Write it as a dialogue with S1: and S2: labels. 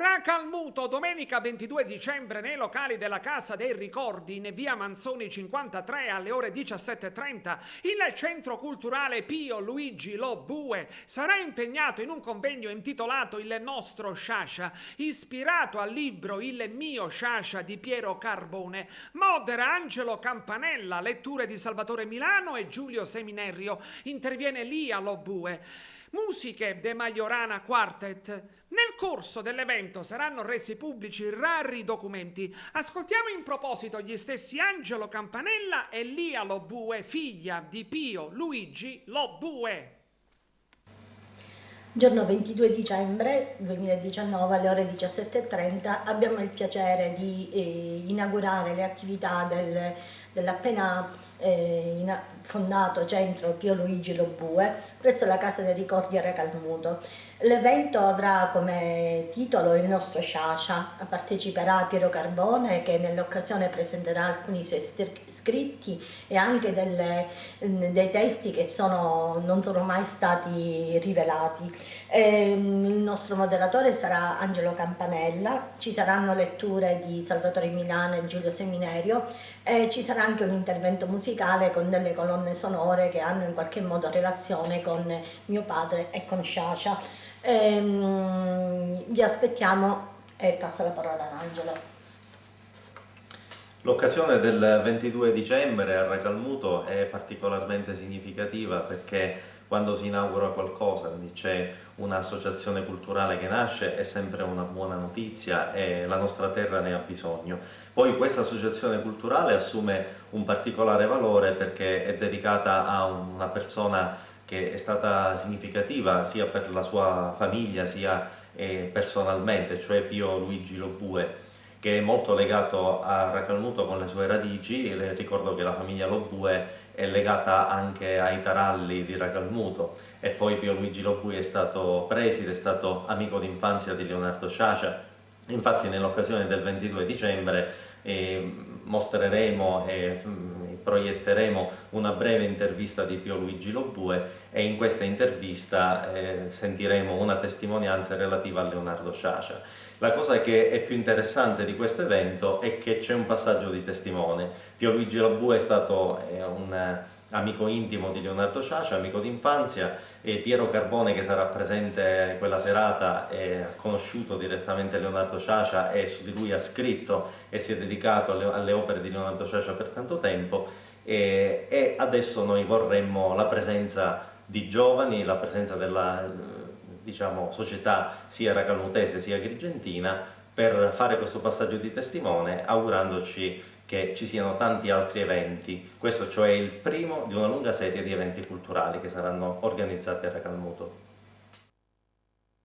S1: Racalmuto, domenica 22 dicembre, nei locali della Casa dei Ricordi in via Manzoni 53 alle ore 17:30, il Centro Culturale Pio Luigi Lo Bue sarà impegnato in un convegno intitolato Il nostro Sciascia, ispirato al libro Il mio Sciascia di Piero Carbone. Modera Angelo Campanella, letture di Salvatore Milano e Giulio Seminerio. Interviene Lia Lo Bue. Musiche de Majorana Quartet. Nel corso dell'evento saranno resi pubblici rari documenti. Ascoltiamo in proposito gli stessi Angelo Campanella e Lia Lo Bue, figlia di Pio Luigi Lo Bue.
S2: Giorno 22 dicembre 2019 alle ore 17:30 abbiamo il piacere di inaugurare le attività dell'appena fondato Centro Pio Luigi Lo Bue presso la Casa dei Ricordi a Racalmuto. L'evento avrà come titolo Il nostro Sciascia. Parteciperà Piero Carbone, che nell'occasione presenterà alcuni suoi scritti e anche dei testi che non sono mai stati rivelati. Il nostro moderatore sarà Angelo Campanella, ci saranno letture di Salvatore Milano e Giulio Seminerio e ci sarà anche un intervento musicale con delle colonne sonore che hanno in qualche modo relazione con mio padre e con Sciascia. Vi aspettiamo e passo la parola ad Angelo.
S3: L'occasione del 22 dicembre a Racalmuto è particolarmente significativa perché quando si inaugura qualcosa, quindi c'è un'associazione culturale che nasce, è sempre una buona notizia e la nostra terra ne ha bisogno. Poi questa associazione culturale assume un particolare valore perché è dedicata a una persona che è stata significativa sia per la sua famiglia sia personalmente, cioè Pio Luigi Lo Bue, che è molto legato a Racalmuto con le sue radici. Ricordo che la famiglia Lo Bue è legata anche ai taralli di Racalmuto e poi Pio Luigi Lo Bue è stato preside, è stato amico d'infanzia di Leonardo Sciascia. Infatti nell'occasione del 22 dicembre mostreremo e proietteremo una breve intervista di Pio Luigi Lo Bue e in questa intervista sentiremo una testimonianza relativa a Leonardo Sciascia. La cosa che è più interessante di questo evento è che c'è un passaggio di testimone. Pio Luigi Lo Bue è stato un amico intimo di Leonardo Sciascia, amico d'infanzia, e Piero Carbone, che sarà presente quella serata, ha conosciuto direttamente Leonardo Sciascia e su di lui ha scritto e si è dedicato alle opere di Leonardo Sciascia per tanto tempo, e adesso noi vorremmo la presenza di giovani, la presenza della società sia racalmutese sia agrigentina per fare questo passaggio di testimone, augurandoci che ci siano tanti altri eventi. Questo cioè il primo di una lunga serie di eventi culturali che saranno organizzati a Racalmuto.